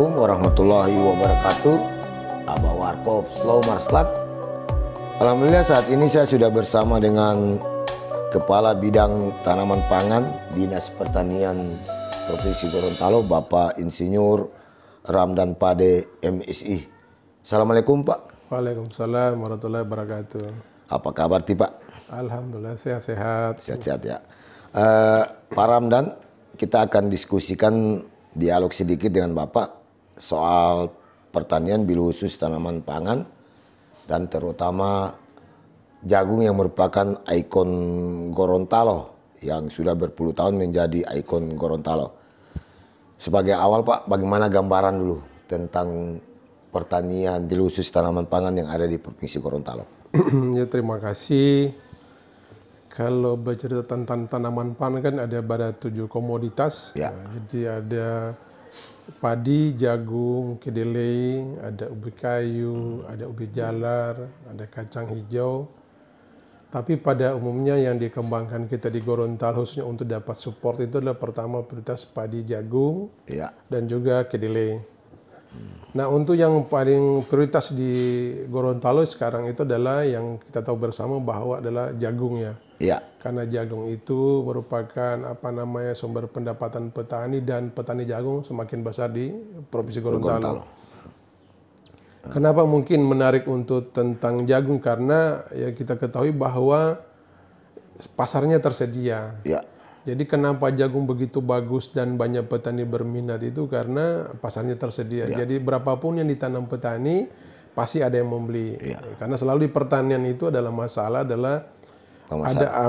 Assalamualaikum warahmatullahi wabarakatuh. Abah Warkop Slow Marslak. Alhamdulillah saat ini saya sudah bersama dengan Kepala Bidang Tanaman Pangan Dinas Pertanian Provinsi Gorontalo, Bapak Insinyur Ramdan Pade MSI. Assalamualaikum Pak. Waalaikumsalam warahmatullahi wabarakatuh. Apa kabar Pak? Alhamdulillah sehat-sehat. Sehat-sehat ya. Pak Ramdan, kita akan diskusikan dialog sedikit dengan Bapak soal pertanian bil khusus tanaman pangan dan terutama jagung yang merupakan ikon Gorontalo yang sudah berpuluh tahun menjadi ikon Gorontalo. Sebagai awal Pak, bagaimana gambaran dulu tentang pertanian bil khusus tanaman pangan yang ada di Provinsi Gorontalo? Ya, terima kasih. Kalau bercerita tentang tanaman pangan kan ada pada 7 komoditas. Ya. Jadi ada padi, jagung, kedelai, ada ubi kayu, ada ubi jalar, ada kacang hijau. Tapi pada umumnya yang dikembangkan kita di Gorontalo khususnya untuk dapat support itu adalah pertama prioritas padi, jagung, Ya. dan juga kedelai. Nah, untuk yang paling prioritas di Gorontalo sekarang itu adalah yang kita tahu bersama bahwa adalah jagung ya. Ya. Karena jagung itu merupakan sumber pendapatan petani dan petani jagung semakin besar di Provinsi Gorontalo. Kenapa mungkin menarik untuk tentang jagung? Karena ya kita ketahui bahwa pasarnya tersedia. Ya. Jadi kenapa jagung begitu bagus dan banyak petani berminat itu karena pasarnya tersedia. Ya. Jadi berapapun yang ditanam petani pasti ada yang membeli. Ya. Karena selalu di pertanian itu adalah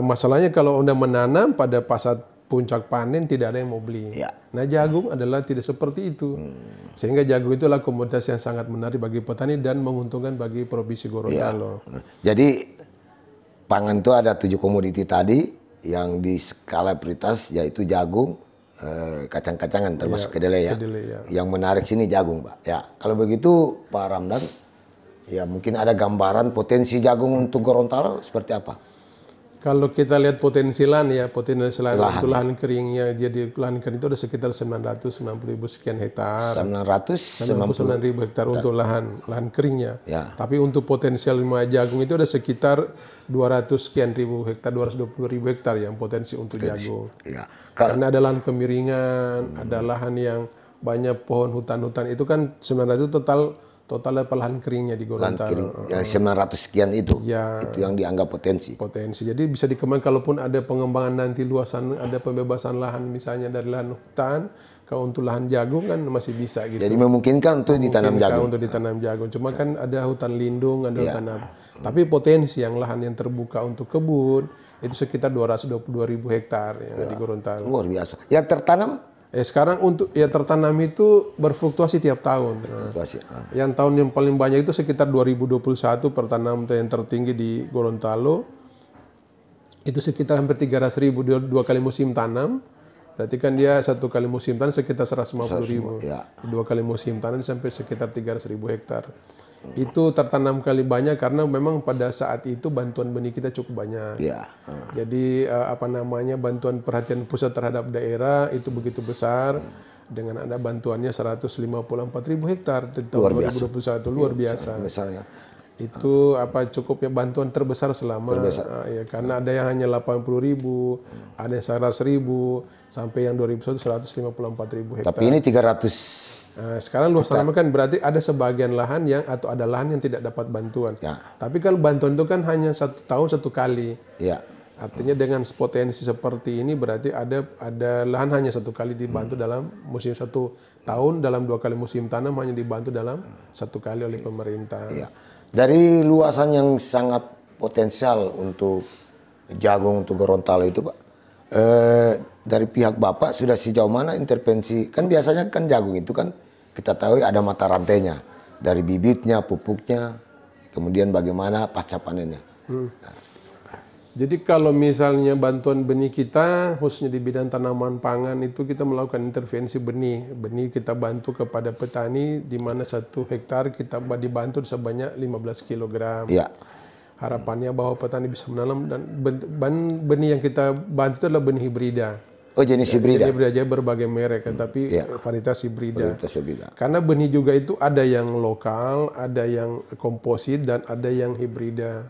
masalahnya kalau udah menanam pada saat puncak panen tidak ada yang mau beli. Ya. Nah, jagung adalah tidak seperti itu. Sehingga jagung itulah komoditas yang sangat menarik bagi petani dan menguntungkan bagi Provinsi Gorontalo. Ya. Jadi pangan itu ada 7 komoditi tadi yang di skala prioritas yaitu jagung, kacang-kacangan termasuk kedelai ya. Kedelai, ya. Yang menarik sini jagung, Pak. Ya, kalau begitu Pak Ramdan, ya mungkin ada gambaran potensi jagung untuk Gorontalo seperti apa? Kalau kita lihat potensi lahan ya, potensi lahan itu Lahan. lahan keringnya, jadi lahan kering itu ada sekitar 990.000 sekian hektar. 99.000 hektar untuk lahan keringnya. Ya. Tapi untuk potensial lima jagung itu ada sekitar 200 sekian ribu hektar, 220.000 hektar yang potensi untuk jagung. Ya. Karena ada lahan kemiringan, ada lahan yang banyak pohon hutan-hutan itu kan 900 total lahan keringnya di Lahan Gorontalo. kering yang 900 sekian itu. Ya. Itu yang dianggap potensi. Jadi bisa dikembangkan kalaupun ada pengembangan nanti luasan, ada pembebasan lahan misalnya dari lahan hutan, kalau untuk lahan jagung kan masih bisa gitu. Jadi memungkinkan untuk ditanam jagung. Untuk ditanam jagung. Cuma kan ada hutan lindung, ada hutan apa. Tapi potensi yang lahan yang terbuka untuk kebun itu sekitar 222.000 hektar yang di Gorontalo. Luar biasa. Yang tertanam? Sekarang untuk tertanam itu berfluktuasi tiap tahun. Yang tahun yang paling banyak itu sekitar 2021 pertanaman yang tertinggi di Gorontalo itu sekitar hampir 300.000 dua kali musim tanam. Berarti kan dia satu kali musim tanam sekitar 150.000. Ya. Dua kali musim tanam sampai sekitar 300.000 hektar. Itu tertanam kali banyak karena memang pada saat itu bantuan benih kita cukup banyak. Ya. Jadi bantuan perhatian pusat terhadap daerah itu begitu besar dengan ada bantuannya 154.000 hektar di tahun 2021 luar biasa. Besarnya. Itu cukupnya bantuan terbesar selama karena ada yang hanya 80.000, ada yang 100.000 sampai yang 2001 154.000 hektar. Tapi ini 300. Sekarang luas tanam kan berarti ada sebagian lahan atau ada lahan yang tidak dapat bantuan. Ya. Tapi kalau bantuan itu kan hanya 1 tahun 1 kali. Ya. Artinya dengan potensi seperti ini berarti ada lahan hanya 1 kali dibantu dalam musim 1 tahun, dalam 2 kali musim tanam hanya dibantu dalam 1 kali oleh pemerintah. Ya. Dari luasan yang sangat potensial untuk jagung untuk Gorontalo itu Pak, dari pihak Bapak sudah sejauh mana intervensi? Kan biasanya kan jagung itu kan kita tahu ada mata rantainya, dari bibitnya, pupuknya, kemudian bagaimana pasca panennya. Jadi kalau misalnya bantuan benih kita, khususnya di bidang tanaman pangan itu kita melakukan intervensi benih. Benih kita bantu kepada petani di mana 1 hektar kita dibantu sebanyak 15 kg. Ya. Harapannya bahwa petani bisa menanam dan benih yang kita bantu itu adalah benih hibrida. Oh, jenis hibrida. Hibrida aja berbagai merek kan, tapi varietas hibrida. Varietas hibrida. Karena benih juga itu ada yang lokal, ada yang komposit, dan ada yang hibrida.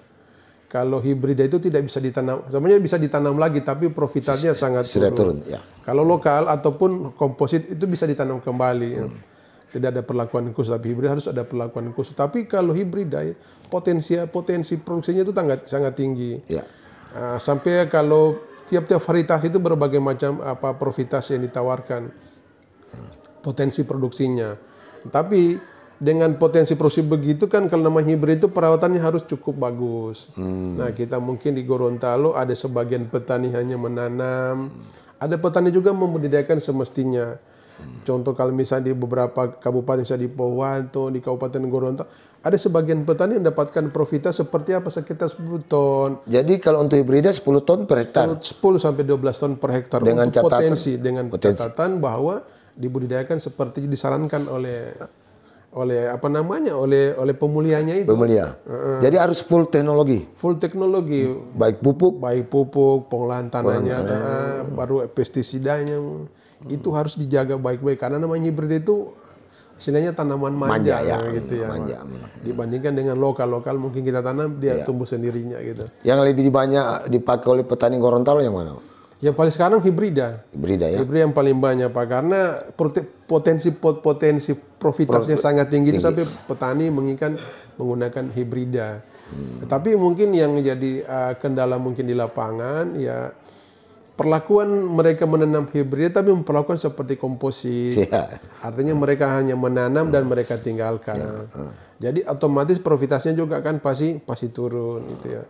Kalau hibrida itu tidak bisa ditanam, sebenarnya bisa ditanam lagi, tapi profitannya sangat Sudah turun. turun, ya. Kalau lokal ataupun komposit itu bisa ditanam kembali. Ya. Tidak ada perlakuan khusus, tapi hibrida harus ada perlakuan khusus. Tapi kalau hibrida, potensi produksinya itu sangat tinggi. Ya. Sampai kalau tiap-tiap varietas itu berbagai macam profitas yang ditawarkan, potensi produksinya. Tapi dengan potensi produksi begitu kan, kalau namanya hibrid itu perawatannya harus cukup bagus. Nah, kita mungkin di Gorontalo ada sebagian petani hanya menanam, ada petani juga membudidayakan semestinya. Contoh kalau misalnya di beberapa kabupaten, misalnya di Pohuwanto, di Kabupaten Gorontalo, ada sebagian petani yang mendapatkan profitas seperti apa, sekitar 10 ton. Jadi kalau untuk hibrida 10 ton per hektar? 10 sampai 12 ton per hektar. Dengan untuk catatan, catatan bahwa dibudidayakan seperti disarankan oleh pemulianya itu. Pemulia. Jadi harus full teknologi. Full teknologi. Baik pupuk, pengolahan tanahnya, baru pestisidanya. Itu harus dijaga baik-baik karena namanya hibrid itu istilahnya tanaman manja gitu ya. Dibandingkan dengan lokal mungkin kita tanam dia tumbuh sendirinya gitu. Yang lebih banyak dipakai oleh petani Gorontalo yang mana? Yang paling sekarang hibrida. Hibrida ya. Hibrida yang paling banyak Pak, karena potensi profitasnya sangat tinggi. Itu sampai petani menginginkan menggunakan hibrida. Tapi mungkin yang menjadi kendala mungkin di lapangan ya perlakuan mereka menanam hibrida tapi memperlakukan seperti komposit. Artinya mereka hanya menanam dan mereka tinggalkan. Jadi otomatis profitasnya juga kan pasti turun gitu ya.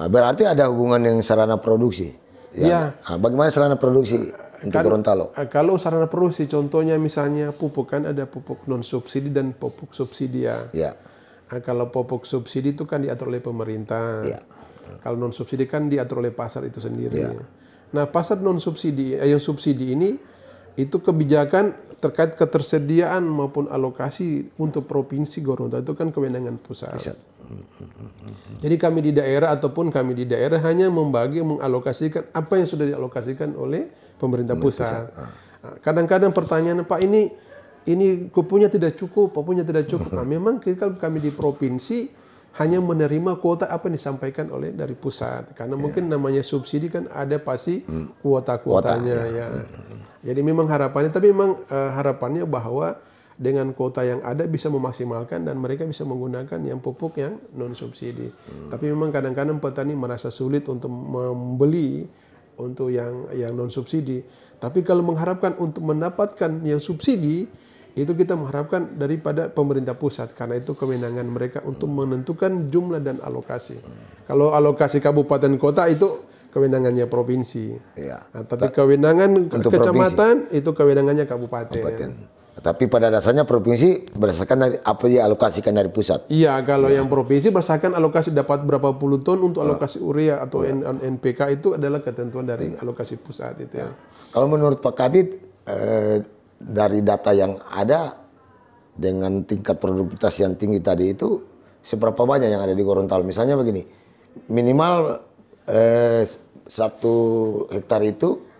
Berarti ada hubungan dengan sarana produksi. Ya. Bagaimana sarana produksi untuk Gorontalo? Kalau sarana produksi, contohnya misalnya pupuk, kan ada pupuk non subsidi dan pupuk subsidi ya. Kalau pupuk subsidi itu kan diatur oleh pemerintah. Kalau non subsidi kan diatur oleh pasar itu sendiri. Nah, pasar non subsidi, yang subsidi ini itu kebijakan terkait ketersediaan maupun alokasi untuk provinsi Gorontalo itu kan kewenangan pusat. Jadi kami di daerah hanya mengalokasikan apa yang sudah dialokasikan oleh pemerintah pusat. Kadang-kadang pertanyaan, Pak, ini kupunya tidak cukup. Nah, memang kami di provinsi hanya menerima kuota apa yang disampaikan dari pusat. Karena mungkin namanya subsidi kan ada pasti kuotanya ya. Jadi memang harapannya bahwa dengan kuota yang ada bisa memaksimalkan dan mereka bisa menggunakan yang pupuk yang non subsidi. Tapi memang kadang-kadang petani merasa sulit untuk membeli untuk yang non subsidi. Tapi kalau mengharapkan untuk mendapatkan yang subsidi, itu kita mengharapkan daripada pemerintah pusat karena itu kewenangan mereka untuk menentukan jumlah dan alokasi. Kalau alokasi kabupaten kota itu kewenangannya provinsi. Nah, tapi kewenangan kecamatan itu kewenangannya kabupaten. Tapi pada dasarnya provinsi berdasarkan dari apa dialokasikan dari pusat. Iya, kalau yang provinsi berdasarkan alokasi dapat berapa puluh ton untuk alokasi urea atau NPK itu adalah ketentuan dari alokasi pusat itu ya. Kalau menurut Pak Kabid dari data yang ada dengan tingkat produktivitas yang tinggi tadi itu seberapa banyak yang ada di Gorontalo? Misalnya begini, minimal 1 hektar itu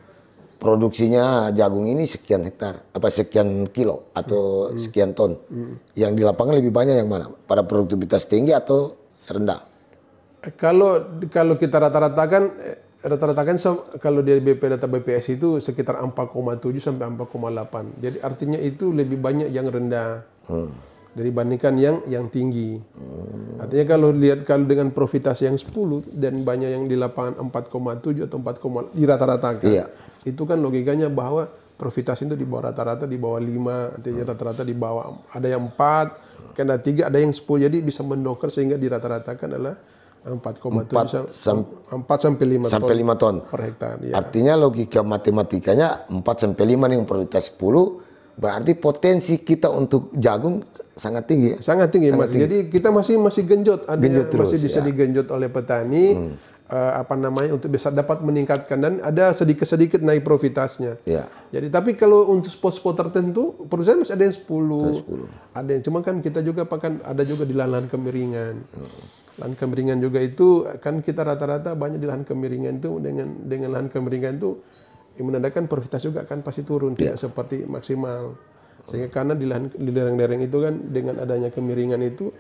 produksinya jagung ini sekian hektar, sekian kilo atau sekian ton. Yang di lapangan lebih banyak yang mana? Pada produktivitas tinggi atau rendah? Kalau kita rata-ratakan kalau dari data BPS itu sekitar 4,7 sampai 4,8. Jadi artinya itu lebih banyak yang rendah dibandingkan yang tinggi. Artinya kalau dengan profitas yang 10 dan banyak yang di lapangan 4,7 atau 4, dirata-ratakan. Itu kan logikanya bahwa profitas itu di bawah rata-rata, di bawah 5, artinya rata-rata di bawah, ada yang 4, ada 3, ada yang 10, jadi bisa mendoker sehingga dirata-ratakan adalah 4,7 sampai 5 ton per hektar. Ya. Artinya logika matematikanya 4 sampai 5 nih prioritas 10, berarti potensi kita untuk jagung sangat tinggi. Sangat tinggi, Mas. Jadi kita masih genjot, masih bisa digenjot oleh petani. Untuk bisa dapat meningkatkan dan ada sedikit naik profitasnya. Jadi tapi kalau untuk spot-spot tertentu perusahaan masih ada yang 10. Ada yang cuma kan kita juga ada juga di lahan kemiringan. Lahan kemiringan juga itu kan kita rata-rata banyak di lahan kemiringan itu dengan lahan kemiringan itu menandakan produktivitas juga kan pasti turun, tidak seperti maksimal. Sehingga karena di lereng-lereng itu kan dengan adanya kemiringan itu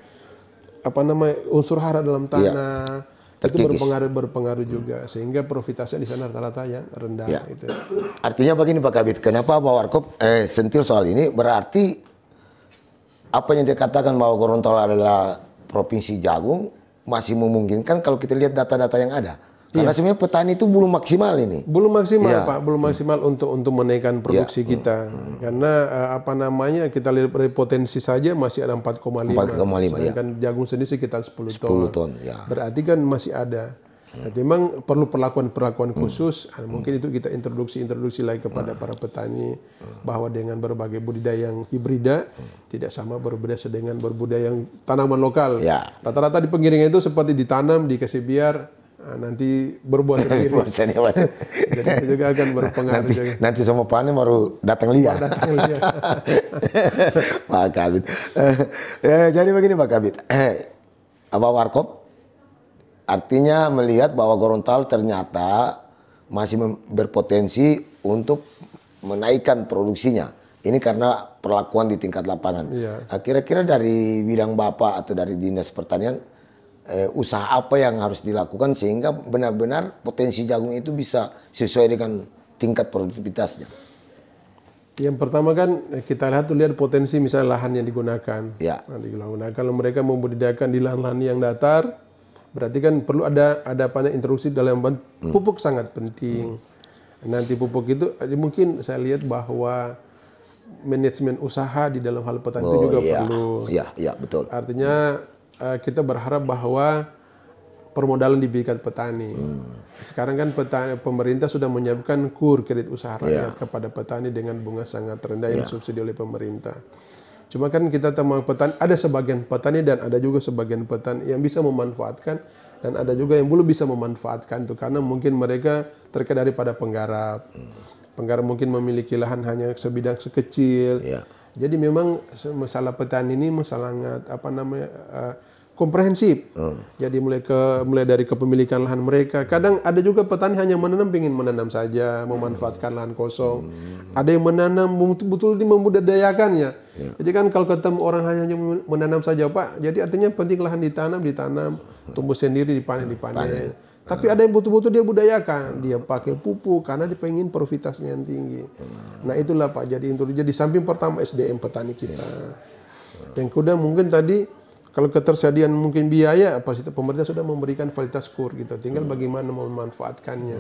unsur hara dalam tanah itu berpengaruh juga, sehingga produktivitasnya di sana rata-rata yang rendah. Itu. Artinya begini Pak Kabit, kenapa Pak Warkop sentil soal ini? Berarti apa yang dikatakan bahwa Gorontalo adalah provinsi jagung masih memungkinkan kalau kita lihat data-data yang ada. Karena sebenarnya petani itu belum maksimal ini. Belum maksimal Pak, belum maksimal untuk menaikkan produksi kita. Karena kita lihat dari potensi saja masih ada 4,5. Sedangkan jagung sendiri sekitar 10 ton. Berarti kan masih ada. Nah, memang perlu perlakuan khusus. Mungkin itu kita introduksi lagi kepada para petani bahwa dengan berbagai budidaya yang hibrida tidak sama berbeda dengan berbudidaya yang tanaman lokal. Rata-rata di penggiringan itu seperti ditanam, dikasih biar nanti berbuah sendiri. Jadi itu juga akan berpengaruh. Nanti sama panen baru datang lihat. Pak Kabit. Jadi begini Pak Kabit. Abah Warkop artinya melihat bahwa Gorontalo ternyata masih berpotensi untuk menaikkan produksinya. Ini karena perlakuan di tingkat lapangan. Kira-kira dari bidang Bapak atau dari Dinas Pertanian, usaha apa yang harus dilakukan sehingga benar-benar potensi jagung itu bisa sesuai dengan tingkat produktivitasnya? Yang pertama kan kita lihat potensi misalnya lahan yang digunakan. Kalau mereka membudidayakan di lahan-lahan yang datar, berarti kan perlu ada introduksi dalam pupuk sangat penting. Nanti pupuk itu mungkin saya lihat bahwa manajemen usaha di dalam hal petani itu juga perlu. Betul. Artinya kita berharap bahwa permodalan diberikan petani. Sekarang kan pemerintah sudah menyiapkan KUR, kredit usaha rakyat kepada petani dengan bunga sangat rendah yang disubsidi oleh pemerintah. Cuma kan kita teman petani, ada sebagian petani dan ada juga sebagian petani yang bisa memanfaatkan dan ada juga yang belum bisa memanfaatkan itu karena mungkin mereka terkait daripada penggarap. Penggarap mungkin memiliki lahan hanya sebidang sekecil. Jadi memang masalah petani ini masalah komprehensif. Jadi mulai dari kepemilikan lahan mereka. Kadang ada juga petani hanya ingin menanam saja, memanfaatkan lahan kosong. Ada yang menanam betul-betul membudidayakannya. Jadi kan kalau ketemu orang hanya menanam saja Pak, jadi artinya penting lahan ditanam, tumbuh sendiri, dipanen. Tapi ada yang betul-betul dia budayakan, dia pakai pupuk karena dia pengen profitasinya yang tinggi. Nah itulah Pak, jadi samping pertama SDM petani kita. Yang kedua mungkin tadi kalau ketersediaan mungkin biaya, pemerintah sudah memberikan fasilitas KUR gitu. Tinggal bagaimana memanfaatkannya.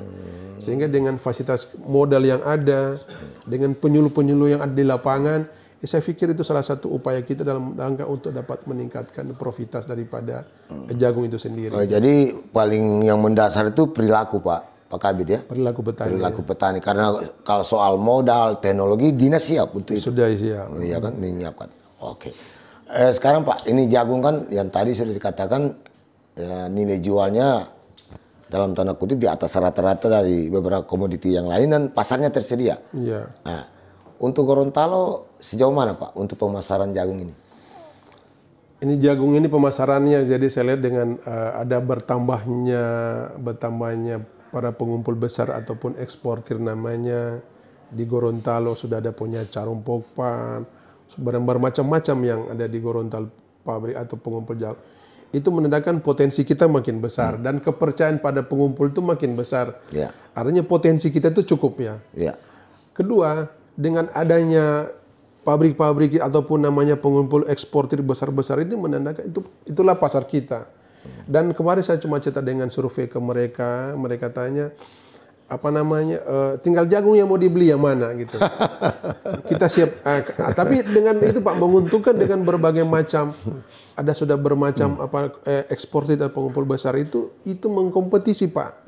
Sehingga dengan fasilitas modal yang ada, dengan penyuluh-penyuluh yang ada di lapangan, saya pikir itu salah satu upaya kita dalam rangka untuk dapat meningkatkan profitabilitas daripada jagung itu sendiri. Jadi paling yang mendasar itu perilaku Pak Kabit ya? Perilaku petani. Karena kalau soal modal, teknologi, dinas siap untuk itu. Sudah siap. Iya kan, menyiapkan. Oke. Sekarang Pak, ini jagung kan yang tadi sudah dikatakan nilai jualnya dalam tanda kutip di atas rata-rata dari beberapa komoditi yang lain dan pasarnya tersedia. Nah, untuk Gorontalo sejauh mana Pak untuk pemasaran jagung ini? Ini jagung ini pemasarannya jadi saya lihat dengan ada bertambahnya para pengumpul besar ataupun eksportir namanya di Gorontalo sudah ada punya Carung Pokpan, barang-barang macam-macam yang ada di Gorontalo pabrik atau pengumpul jagung. Itu menandakan potensi kita makin besar dan kepercayaan pada pengumpul itu makin besar. Artinya potensi kita itu cukup ya. Kedua, dengan adanya pabrik-pabrik ataupun namanya pengumpul eksportir besar-besar ini menandakan itulah pasar kita. Dan kemarin saya cuma cerita dengan survei ke mereka tanya tinggal jagung yang mau dibeli yang mana gitu. Kita siap. Tapi dengan itu Pak menguntungkan dengan berbagai macam sudah bermacam eksportir dan pengumpul besar itu mengkompetisi Pak.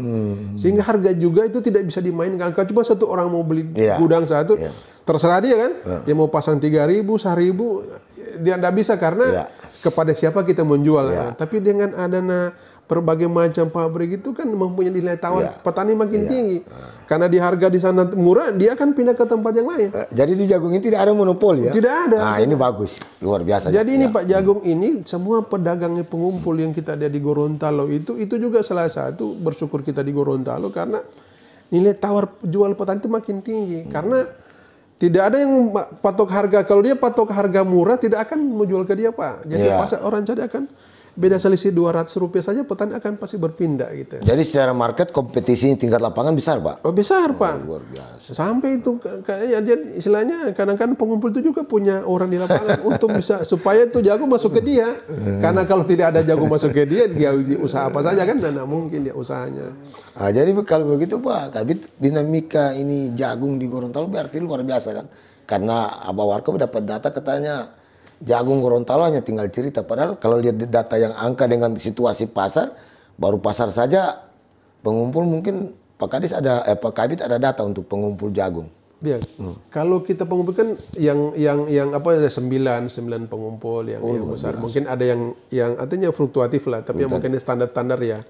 Sehingga harga juga itu tidak bisa dimainkan. Kalau cuma satu orang mau beli gudang satu, terserah dia kan. Dia mau pasang 3.000, 1.000, dia tidak bisa karena kepada siapa kita menjual. Tapi dengan adanya berbagai macam pabrik itu kan mempunyai nilai tawar petani makin tinggi. Karena di harga di sana murah, dia akan pindah ke tempat yang lain. Jadi di jagung ini tidak ada monopoli ya? Tidak ada. Nah ini bagus, luar biasa. Jadi ini Pak jagung ini semua pedagangnya pengumpul yang kita ada di Gorontalo itu juga salah satu bersyukur kita di Gorontalo karena nilai tawar jual petani itu makin tinggi karena tidak ada yang patok harga. Kalau dia patok harga murah tidak akan menjual ke dia, Pak. Jadi pasar orang cari akan beda selisih Rp200 saja, petani akan pasti berpindah gitu. Jadi secara market kompetisi tingkat lapangan besar, Pak? Oh, besar, Pak. Luar biasa. Sampai itu kayaknya dia istilahnya kadang-kadang pengumpul itu juga punya orang di lapangan untuk bisa supaya itu jagung masuk ke dia. Karena kalau tidak ada jagung masuk ke dia usaha apa saja kan tidak mungkin dia usahanya. Jadi kalau begitu Pak Kabit, dinamika ini jagung di Gorontalo berarti luar biasa kan? Karena Abah Warkop dapat data katanya jagung Gorontalo hanya tinggal cerita, padahal kalau lihat data yang angka dengan situasi pasar, baru pasar saja pengumpul mungkin Pak Kabit ada data untuk pengumpul jagung. Ya, kalau kita pengumpul kan yang apa ada 9 pengumpul yang besar. Biasa. Mungkin ada yang artinya fluktuatif lah, tapi yang mungkin standar-standar ya.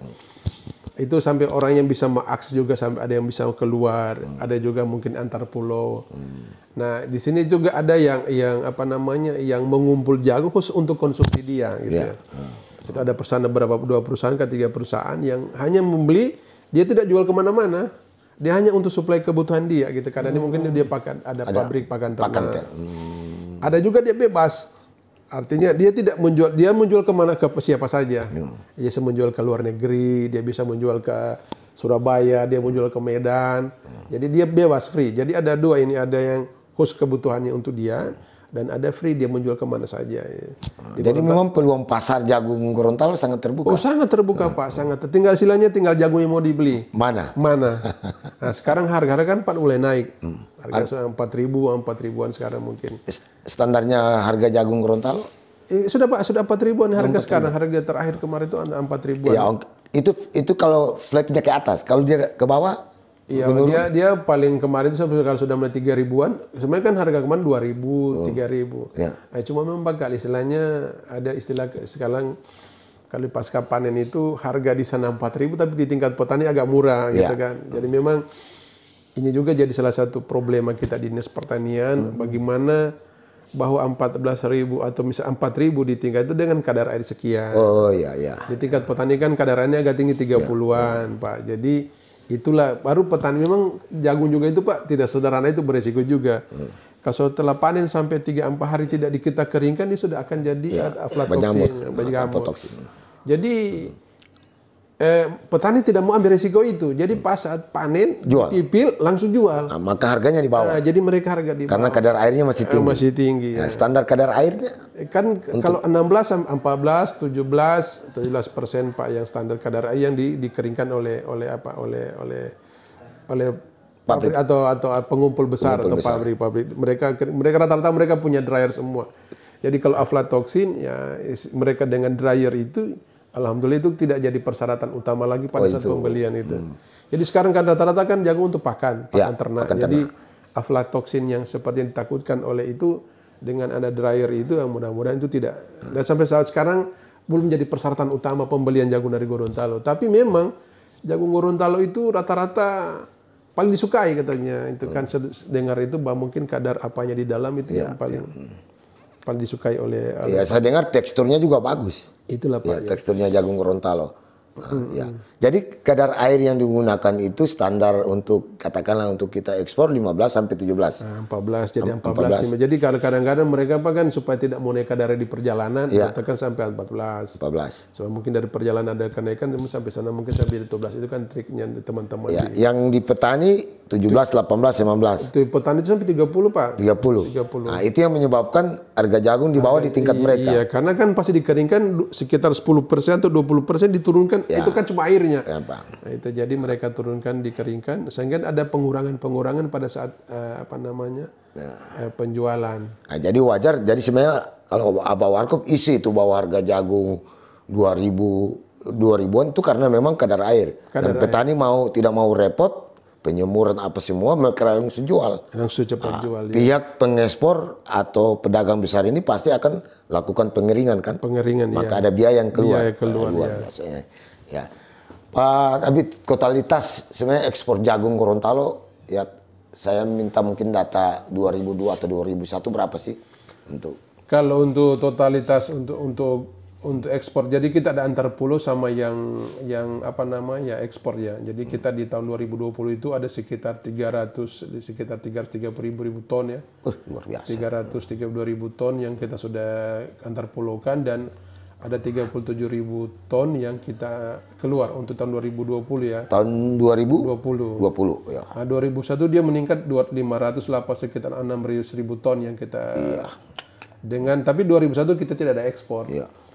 Itu sampai orang yang bisa mengakses juga, sampai ada yang bisa keluar, ada juga mungkin antar pulau. Nah, di sini juga ada yang apa namanya, yang mengumpul jagung khusus untuk konsumsi dia gitu ya. Itu ada perusahaan, dua perusahaan ke 3 perusahaan yang hanya membeli, dia tidak jual kemana-mana, dia hanya untuk suplai kebutuhan dia gitu. Karena ini mungkin dia ada pabrik pakan ternak. Ada juga dia bebas. Artinya dia tidak menjual, dia menjual kemana, ke siapa saja. Dia bisa menjual ke luar negeri, dia bisa menjual ke Surabaya, dia menjual ke Medan. Jadi dia bebas, free. Jadi ada dua ini, ada yang khusus kebutuhannya untuk dia, dan ada free, dia menjual kemana saja. Jadi memang peluang pasar jagung Gorontalo sangat terbuka. Oh, sangat terbuka Pak, sangat. Tinggal istilahnya tinggal jagung yang mau dibeli. Mana? Nah, sekarang harga-harga kan mulai naik. Harga 4.000-an sekarang mungkin. Standarnya harga jagung Gorontalo? Sudah Pak, sudah 4.000-an harga sekarang. Harga terakhir kemarin itu 4.000-an. Ya, itu kalau flatnya ke atas. Kalau dia ke bawah? Iya, dia paling kemarin itu kalau sudah mulai 3.000-an, sebenarnya kan harga kemarin 2.000, 3.000. Ya. Nah, cuma memang bakal istilahnya ada istilah sekarang kalau pasca panen itu harga di sana 4.000 tapi di tingkat petani agak murah gitu kan. Jadi memang ini juga jadi salah satu problema kita di Dinas Pertanian, bagaimana bahwa 14.000 atau misalnya 4.000 di tingkat itu dengan kadar air sekian. Oh iya iya. Di tingkat petani kan kadar airnya agak tinggi 30-an, Pak. Jadi itulah baru petani, memang jagung juga itu Pak tidak sederhana, itu beresiko juga. Kalau setelah panen sampai 3-4 hari tidak kita keringkan, dia sudah akan jadi aflatoksin, berjamur. Jadi petani tidak mau ambil resiko itu. Jadi pas saat panen, pipil langsung jual. Nah, maka harganya di bawah. Jadi mereka harga di bawah. Karena kadar airnya masih tinggi. Masih tinggi. Nah, standar kadar airnya kan kalau 16, 14, 17% Pak yang standar kadar air yang dikeringkan oleh pabrik atau pengumpul besar atau pabrik. Mereka rata-rata mereka punya dryer semua. Jadi kalau aflatoksin ya mereka dengan dryer itu alhamdulillah itu tidak jadi persyaratan utama lagi pada saat pembelian itu. Jadi sekarang kan rata-rata kan jagung untuk pakan ternak. Jadi aflatoksin yang seperti yang ditakutkan oleh itu dengan ada dryer itu yang mudah-mudahan itu tidak. Dan sampai saat sekarang belum jadi persyaratan utama pembelian jagung dari Gorontalo. Tapi memang jagung Gorontalo itu rata-rata paling disukai katanya. Itu kan dengar itu bahwa mungkin kadar apanya di dalam itu yang paling disukai oleh. Ya, saya dengar teksturnya juga bagus. Itulah Pak. Teksturnya jagung Gorontalo. Ya. Jadi kadar air yang digunakan itu standar untuk katakanlah untuk kita ekspor 15 sampai 17. 14 jadi 14. Jadi kadang-kadang mereka apa kan supaya tidak mau naik kadar di perjalanan katakan sampai 14. So mungkin dari perjalanan ada kenaikan sampai sana mungkin sampai 12. Itu kan triknya teman-teman. Ya, yang di petani 17, 18, 19. Itu petani itu sampai 30 Pak. 30. Nah, itu yang menyebabkan harga jagung di bawah di tingkat mereka. Iya, karena kan pasti dikeringkan sekitar 10% atau 20% diturunkan. Itu kan cuma airnya. Nah, itu jadi mereka turunkan, dikeringkan, sehingga ada pengurangan pada saat penjualan. Nah, jadi wajar. Jadi sebenarnya kalau Abah Warkop isi itu bahwa harga jagung 2000-an itu karena memang kadar air. Dan petani tidak mau repot penyemuran apa semua, mereka langsung jual. Langsung cepat jual. Pihak pengekspor atau pedagang besar ini pasti akan lakukan pengeringan kan? Pengeringan. Maka ada biaya yang keluar. Biaya keluar. Biasanya. Ya, Pak Kabit, totalitas sebenarnya ekspor jagung Gorontalo, ya saya minta mungkin data 2002 atau 2001 berapa sih untuk? Kalau untuk totalitas untuk Untuk ekspor, jadi kita ada antar pulau sama yang apa namanya ekspor ya. Jadi kita di tahun 2020 itu ada sekitar 330.000 ton ya. Luar biasa. 332.000 ton yang kita sudah antar pulaukan, dan ada 37.000 ton yang kita keluar untuk tahun 2020 ya. Tahun 2020 ya. Nah, 2001 dia meningkat 508, sekitar 6.000 ton yang kita tapi 2001 kita tidak ada ekspor.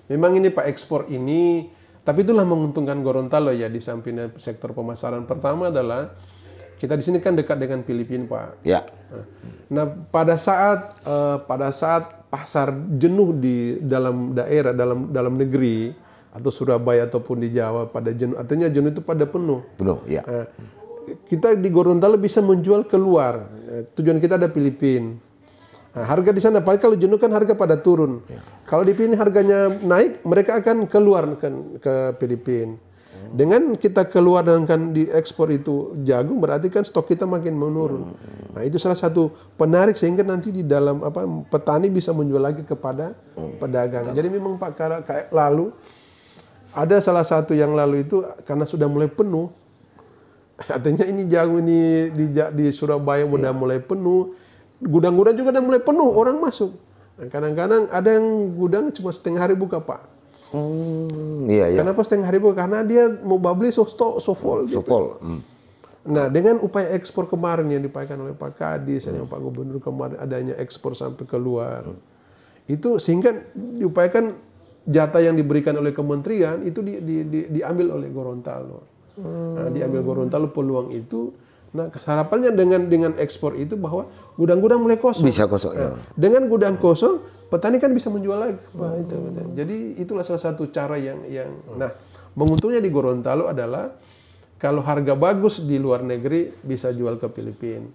Memang ini Pak, ekspor ini, tapi itulah menguntungkan Gorontalo ya, di samping sektor pemasaran. Pertama adalah kita di sini kan dekat dengan Filipina Pak. Nah, pada saat pasar jenuh di dalam daerah, dalam negeri atau Surabaya ataupun di Jawa pada jenuh, artinya jenuh itu pada penuh. Ya. Nah, kita di Gorontalo bisa menjual keluar. Tujuan kita ada Filipina. Nah, harga di sana, paling kalau jenuh kan harga pada turun. Kalau di sini harganya naik, mereka akan keluar ke Filipina. Dengan kita keluar dan kan diekspor itu jagung, berarti kan stok kita makin menurun. Nah, itu salah satu penarik sehingga nanti di dalam petani bisa menjual lagi kepada pedagang. Jadi memang Pak, kayak lalu ada salah satu yang lalu itu karena sudah mulai penuh. Artinya ini jagung ini di Surabaya udah mulai penuh. Gudang-gudang juga udah mulai penuh, orang masuk. Nah, kadang-kadang ada yang gudang cuma setengah hari buka Pak. Kenapa setengah hari buka? Karena dia mau beli so full. Nah, dengan upaya ekspor kemarin yang dipakai oleh Pak Kadis dan Pak Gubernur kemarin, adanya ekspor sampai keluar, itu sehingga diupayakan jatah yang diberikan oleh kementerian itu diambil oleh Gorontalo. Nah, diambil Gorontalo peluang itu. Nah, harapannya dengan ekspor itu bahwa gudang-gudang mulai kosong. Bisa kosong. Dengan gudang kosong, petani kan bisa menjual lagi. Jadi itulah salah satu cara yang nah, menguntungnya di Gorontalo adalah kalau harga bagus di luar negeri bisa jual ke Filipina.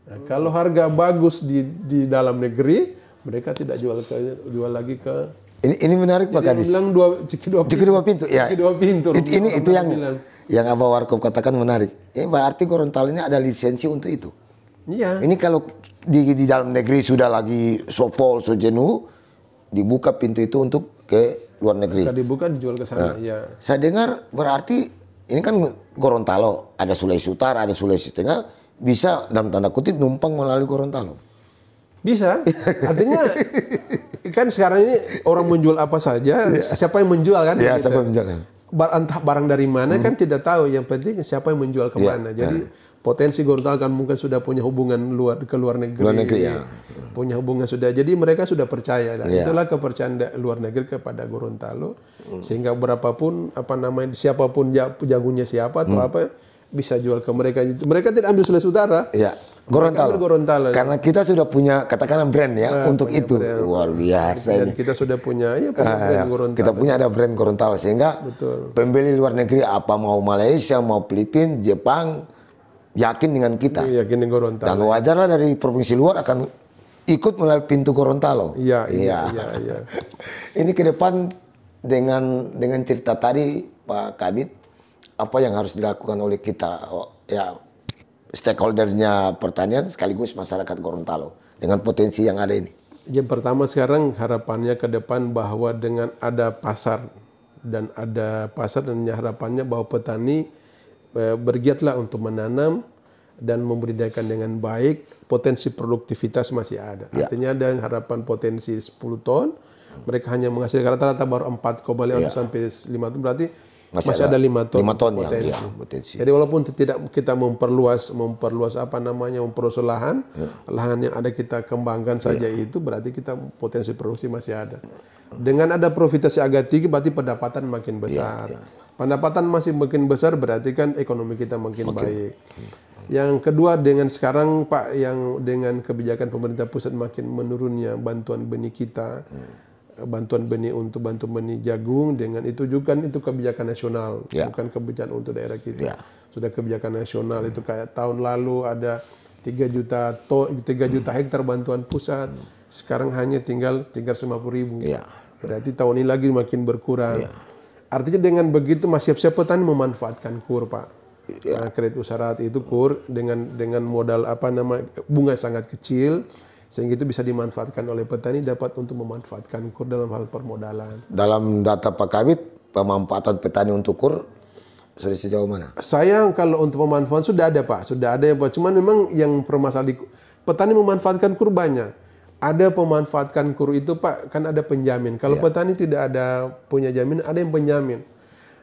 Nah, kalau harga bagus di dalam negeri, mereka tidak jual lagi ke. Ini menarik Pak Kadis. Bilang ciki dua pintu. Ya. Ciki dua pintu. Itu yang Abah Warkop katakan menarik. Ini berarti Gorontalo ini ada lisensi untuk itu. Iya. Ini kalau di dalam negeri sudah lagi so full, so jenuh, dibuka pintu itu untuk ke luar negeri. Kalau dibuka dijual ke sana. Iya. Saya dengar berarti ini kan Gorontalo, ada Sulawesi Utara, ada Sulawesi Tengah, bisa dalam tanda kutip numpang melalui Gorontalo. Bisa, artinya kan sekarang ini orang menjual apa saja, siapa yang menjual kan? Ya, siapa yang menjual? Entah barang dari mana kan tidak tahu, yang penting siapa yang menjual kemana. Jadi potensi Gorontalo kan mungkin sudah punya hubungan ke luar negeri, punya hubungan sudah, jadi mereka sudah percaya. Dan itulah kepercayaan luar negeri kepada Gorontalo, sehingga berapapun siapapun jagungnya siapa atau apa bisa jual ke mereka. Mereka tidak ambil Sulawesi Utara. Iya. Gorontalo. Karena kita sudah punya katakanlah brand ya untuk itu. Luar biasa dan ini. kita sudah punya brand Gorontalo. Kita punya ada brand Gorontalo sehingga pembeli luar negeri apa mau Malaysia, mau Filipina, Jepang yakin dengan kita. Yakin dengan Gorontalo. Dan wajarlah dari provinsi luar akan ikut melalui pintu Gorontalo. Iya. Ini ke depan dengan cerita tadi Pak Kabid, apa yang harus dilakukan oleh kita stakeholdernya pertanian sekaligus masyarakat Gorontalo dengan potensi yang ada ini? Yang pertama sekarang harapannya ke depan bahwa dengan ada pasar dan harapannya bahwa petani bergiatlah untuk menanam dan membudidayakan dengan baik, potensi produktivitas masih ada. Artinya ada harapan potensi 10 ton, mereka hanya menghasilkan rata-rata baru 4,5 sampai 5 ton, berarti masih ada 5 ton potensi. Jadi walaupun tidak kita memperluas lahan, lahan yang ada kita kembangkan saja itu berarti kita potensi produksi masih ada. Dengan ada profitasi agak tinggi berarti pendapatan makin besar. Pendapatan masih makin besar berarti kan ekonomi kita makin baik. Yang kedua dengan sekarang Pak, yang dengan kebijakan pemerintah pusat makin menurunnya bantuan benih kita. Bantuan benih untuk bantu benih jagung, dengan itu juga kan itu kebijakan nasional, bukan kebijakan untuk daerah kita. Sudah kebijakan nasional. Itu kayak tahun lalu ada 3 juta hektar bantuan pusat, sekarang hanya tinggal 350.000. Berarti tahun ini lagi makin berkurang. Artinya dengan begitu masih siap petani memanfaatkan KUR Pak. Kredit usaha rakyat itu KUR dengan modal bunga sangat kecil, Sehingga itu bisa dimanfaatkan oleh petani, dapat untuk memanfaatkan KUR dalam hal permodalan. Dalam data Pak Kabit, pemanfaatan petani untuk KUR sudah sejauh mana? Saya kalau untuk pemanfaatan sudah ada Pak, sudah ada ya Pak. Cuman memang yang permasalahan petani memanfaatkan KUR banyak. Ada pemanfaatkan KUR itu Pak, kan ada penjamin. Kalau petani tidak ada punya jamin, ada yang penjamin.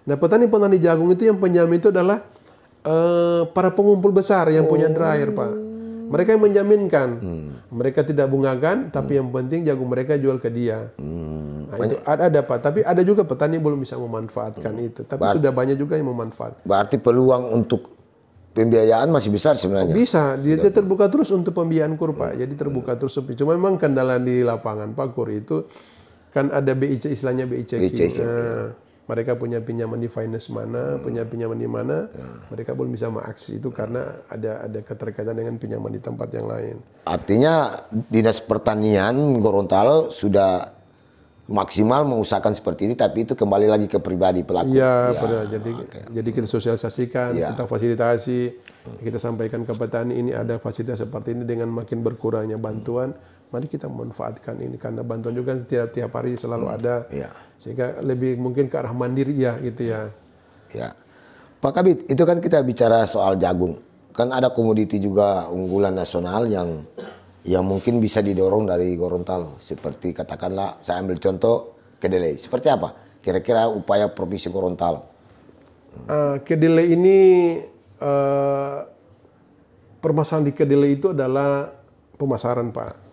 Nah petani jagung itu yang penjamin itu adalah para pengumpul besar yang punya dryer Pak. Mereka yang menjaminkan, mereka tidak bungakan, tapi yang penting jagung mereka jual ke dia. Nah, itu ada Pak, tapi ada juga petani belum bisa memanfaatkan itu. Tapi sudah banyak juga yang memanfaatkan. Berarti peluang untuk pembiayaan masih besar sebenarnya? Bisa, dia terbuka terus untuk pembiayaan KUR Pak. Jadi terbuka terus. Cuma memang kendala di lapangan Pak KUR itu kan ada BIC, istilahnya BIC. Mereka punya pinjaman di finance mana, punya pinjaman di mana, mereka belum bisa mengakses itu karena ada keterkaitan dengan pinjaman di tempat yang lain. Artinya Dinas Pertanian Gorontalo sudah maksimal mengusahakan seperti ini, tapi itu kembali lagi ke pribadi pelaku. Iya, jadi kita sosialisasikan, kita fasilitasi, kita sampaikan ke petani ini ada fasilitas seperti ini dengan makin berkurangnya bantuan. Mari kita memanfaatkan ini karena bantuan juga tiap hari selalu ada, sehingga lebih mungkin ke arah mandiri ya gitu ya. Ya, Pak Kabit, itu kan kita bicara soal jagung, kan ada komoditi juga unggulan nasional yang mungkin bisa didorong dari Gorontalo, seperti katakanlah saya ambil contoh kedelai. Seperti apa kira-kira upaya Provinsi Gorontalo? Kedelai ini permasalahan di kedelai itu adalah pemasaran Pak.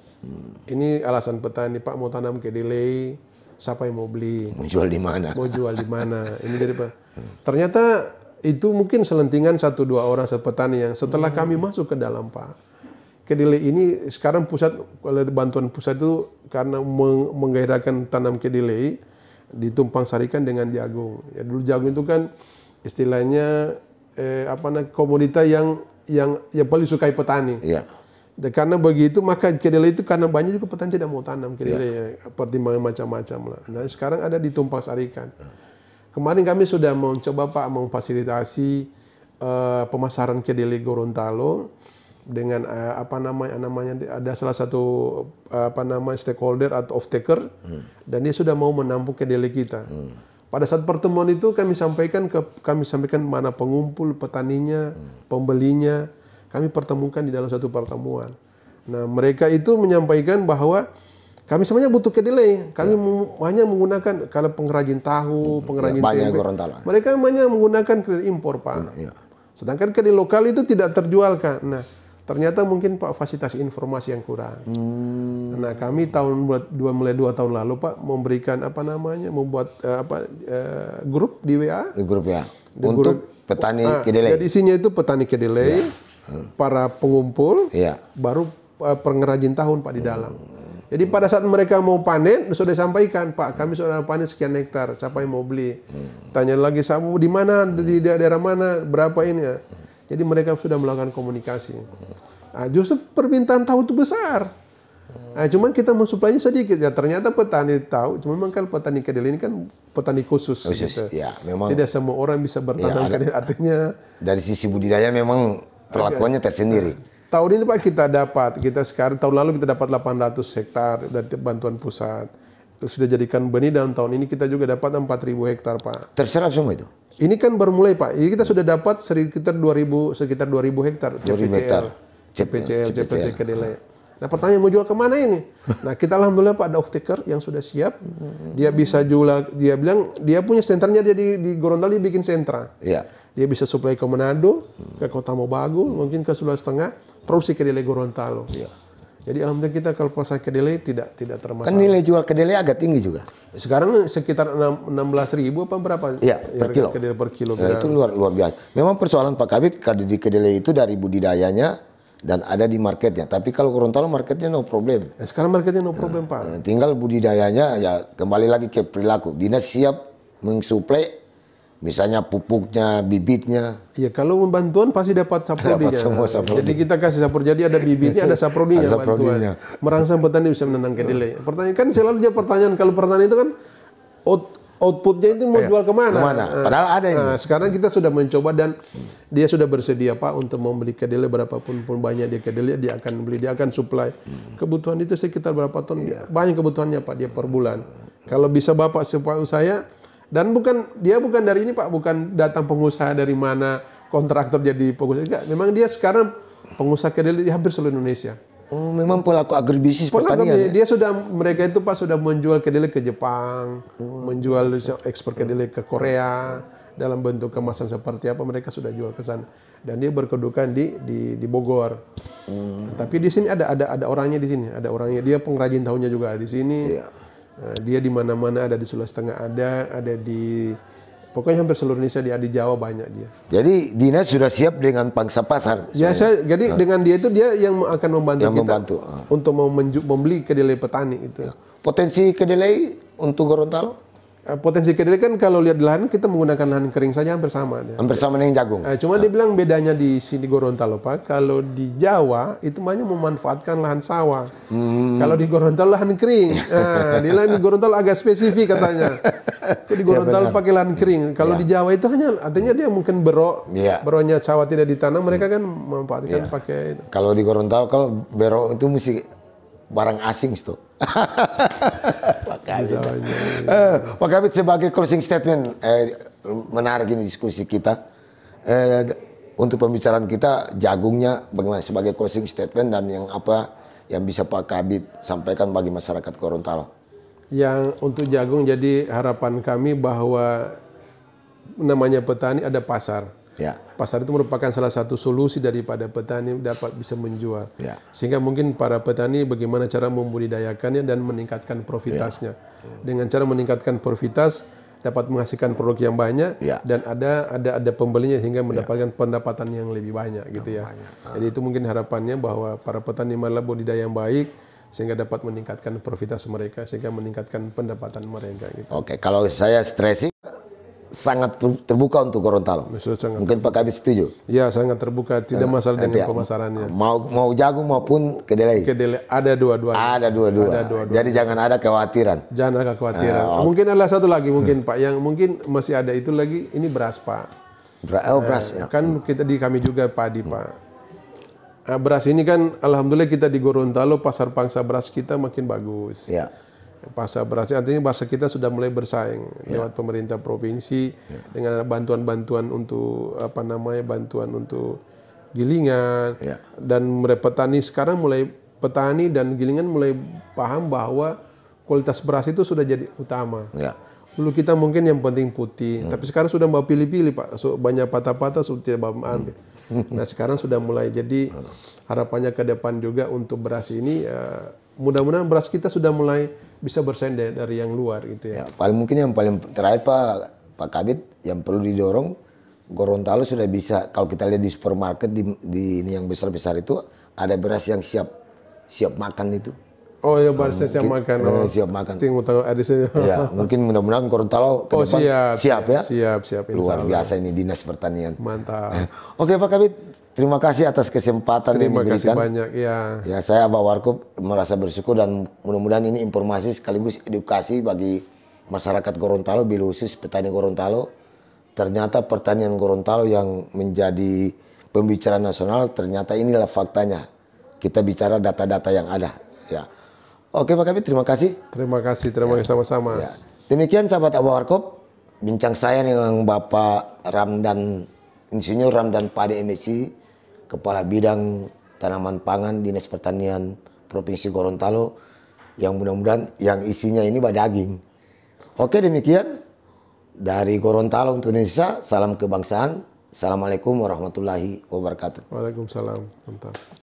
Ini alasan petani Pak mau tanam kedelai, siapa yang mau beli? Mau jual di mana? Mau jual di mana? Ini jadi Pak. Ternyata itu mungkin selentingan 1-2 orang petani yang setelah kami masuk ke dalam Pak. Kedelai ini sekarang pusat, oleh bantuan pusat itu karena menggairahkan tanam kedelai ditumpang sarikan dengan jagung. Ya dulu jagung itu kan istilahnya komoditas yang paling sukai petani. Iya. Dan karena begitu maka kedelai itu karena banyak juga petani tidak mau tanam kedelai ya, pertimbangan macam-macam lah. Nah sekarang ada ditumpang sarikan. Kemarin kami sudah mencoba Pak memfasilitasi pemasaran kedelai Gorontalo dengan ada salah satu stakeholder atau off-taker dan dia sudah mau menampung kedelai kita. Pada saat pertemuan itu kami sampaikan mana pengumpul petaninya, pembelinya, kami pertemukan di dalam satu pertemuan. Nah mereka itu menyampaikan bahwa kami sebenarnya butuh kedelai. Kami hanya menggunakan kalau pengrajin tahu, pengrajin tempe. Mereka hanya menggunakan kedelai impor Pak. Sedangkan kedelai lokal itu tidak terjualkan. Nah ternyata mungkin Pak fasilitasi informasi yang kurang. Nah kami mulai 2 tahun lalu Pak memberikan membuat grup di WA. Grup ya. Untuk petani kedelai. Jadi isinya itu petani kedelai, para pengumpul, baru pengrajin tahun Pak di dalam. Jadi pada saat mereka mau panen sudah disampaikan Pak kami sudah panen sekian hektar, siapa yang mau beli? Tanya lagi sabu di mana, di daerah mana, berapa ini ya. Jadi mereka sudah melakukan komunikasi. Nah, justru permintaan tahu itu besar. Nah, cuman kita mensuplainya sedikit ya. Ternyata petani tahu, cuma memang kalau petani kedelai ini kan petani khusus. Gitu. Ya, memang. Tidak semua orang bisa bertanam kedelai. Artinya dari sisi budidaya memang perlakuannya tersendiri. Tahun ini Pak kita sekarang tahun lalu kita dapat 800 hektar dari bantuan pusat. Sudah jadikan benih dan tahun ini kita juga dapat 4.000 hektar Pak. Terserap semua itu? Ini kan baru mulai Pak. Ini kita sudah dapat sekitar 2.000 hektar CPCL kedelai. Nah pertanyaan mau jual kemana ini? Nah kita alhamdulillah Pak ada off-taker yang sudah siap. Dia bisa jual, dia bilang dia punya senternya dia di Gorontalo dia bikin sentra. Iya. Dia bisa supply ke Manado, ke Kota Mobagu, mungkin ke Sulawesi Tengah, produksi kedelai Gorontalo. Iya. Jadi alhamdulillah kita kalau pasar kedelai tidak termasalah. Kan nilai jual kedelai agak tinggi juga. Sekarang sekitar 16.000 apa berapa? Iya, per kilo. Kedelai per kilo. Ya, itu luar biasa. Memang persoalan Pak Kabit di kedelai itu dari budidayanya dan ada di marketnya. Tapi kalau Gorontalo marketnya no problem. Sekarang marketnya no problem Pak. Tinggal budidayanya ya kembali lagi ke perilaku. Dinas siap mensuplai. Misalnya pupuknya, bibitnya. Iya, kalau bantuan pasti dapat saprodinya. Jadi kita kasih saprodi, jadi ada bibitnya, ada saprodinya bantuan. Merangsang petani bisa menanam kedelai. Pertanyaan kan selalu dia pertanyaan kalau pertanyaan itu kan outputnya itu mau jual kemana? Kemana? Padahal ada ini. Nah, sekarang kita sudah mencoba dan dia sudah bersedia Pak untuk membeli kedelai berapapun pun banyak dia kedelai dia akan beli, dia akan supply. Kebutuhan itu sekitar berapa ton? Banyak kebutuhannya Pak dia per bulan. Kalau bisa Bapak supply saya dan dia bukan dari ini Pak, bukan datang pengusaha dari mana kontraktor jadi pengusaha. Enggak, memang dia sekarang pengusaha kedelai di hampir seluruh Indonesia. Oh, memang pelaku agribisnis pertanian. Dia mereka itu Pak sudah menjual kedelai ke Jepang, menjual ekspor kedelai ke Korea dalam bentuk kemasan seperti apa mereka sudah jual ke sana. Dan dia berkedudukan di Bogor. Tapi di sini ada orangnya di sini, ada orangnya. Dia pengrajin tahunya juga ada di sini. Dia di mana-mana ada di Sulawesi Tengah ada di pokoknya hampir seluruh Indonesia di Jawa banyak dia. Jadi dinas sudah siap dengan pangsa pasar. Ya, jadi dengan dia itu dia yang akan membantu untuk membeli kedelai petani itu. Potensi kedelai untuk Gorontalo? Potensi kedelai kan kalau lihat di lahan kita menggunakan lahan kering saja hampir sama. Hampir sama dengan jagung. Cuma dia bilang bedanya di sini Gorontalo Pak, kalau di Jawa itu banyak memanfaatkan lahan sawah. Kalau di Gorontalo lahan kering. Di lahan di Gorontalo agak spesifik katanya. Di Gorontalo pakai lahan kering. Kalau di Jawa itu artinya dia mungkin beroknya sawah tidak ditanam, mereka kan memanfaatkan pakai itu. Kalau di Gorontalo kalau berok itu mesti barang asing itu. Pak Kabit sebagai closing statement menarik ini diskusi kita untuk pembicaraan kita jagungnya bagaimana sebagai closing statement dan yang apa yang bisa Pak Kabit sampaikan bagi masyarakat Gorontalo. Yang untuk jagung jadi harapan kami bahwa namanya petani ada pasar. Pasar itu merupakan salah satu solusi daripada petani dapat bisa menjual. Sehingga mungkin para petani bagaimana cara membudidayakannya dan meningkatkan profitasnya. Dengan cara meningkatkan profitas dapat menghasilkan produk yang banyak dan ada pembelinya sehingga mendapatkan pendapatan yang lebih banyak gitu ya. Jadi itu mungkin harapannya bahwa para petani malah budidaya yang baik sehingga dapat meningkatkan profitas mereka sehingga meningkatkan pendapatan mereka gitu. Oke, kalau saya stressing sangat terbuka untuk Gorontalo. Mungkin Pak Kabit setuju? Ya, sangat terbuka, tidak masalah dengan pemasarannya. Mau jagung maupun kedelai. Kedelai ada dua-duanya. Ada dua-dua. Jadi jangan ada kekhawatiran. Jangan ada kekhawatiran. Mungkin ada satu lagi mungkin Pak yang mungkin masih ada itu lagi ini beras Pak. Beras ya. Kan kami juga padi Pak. Beras ini kan alhamdulillah kita di Gorontalo pasar pangsa beras kita makin bagus. Pasar beras artinya bahasa kita sudah mulai bersaing lewat pemerintah provinsi dengan bantuan-bantuan untuk bantuan untuk gilingan dan petani sekarang petani dan gilingan mulai paham bahwa kualitas beras itu sudah jadi utama. Dulu kita mungkin yang penting putih, tapi sekarang sudah mau pilih-pilih Pak, banyak patah-patah sudah tidak mau ambil. Nah sekarang sudah mulai jadi harapannya ke depan juga untuk beras ini mudah-mudahan beras kita sudah mulai bisa bersaing dari yang luar gitu ya. Yang paling terakhir Pak Kabit yang perlu didorong Gorontalo sudah bisa kalau kita lihat di supermarket di ini yang besar-besar itu ada beras yang siap makan itu. Oh ya beras siap makan. Siap makan. Mungkin mudah-mudahan Gorontalo ke depan siap ya. Siap. Luar biasa ini dinas pertanian. Mantap. Oke Pak Kabit. Terima kasih atas kesempatan yang diberikan. Terima kasih banyak ya. Saya Abah Warkop merasa bersyukur dan mudah-mudahan ini informasi sekaligus edukasi bagi masyarakat Gorontalo, bil khusus petani Gorontalo. Ternyata pertanian Gorontalo yang menjadi pembicaraan nasional, ternyata inilah faktanya. Kita bicara data-data yang ada. Ya. Oke Pak Kabit, terima kasih. Terima kasih sama-sama. Demikian sahabat Abah Warkop, bincang saya dengan Bapak Insinyur Ramdan Pade MSc, Kepala Bidang Tanaman Pangan Dinas Pertanian Provinsi Gorontalo, yang mudah-mudahan yang isinya ini daging. Oke, demikian dari Gorontalo untuk Indonesia. Salam kebangsaan. Assalamualaikum warahmatullahi wabarakatuh. Waalaikumsalam. Mantap.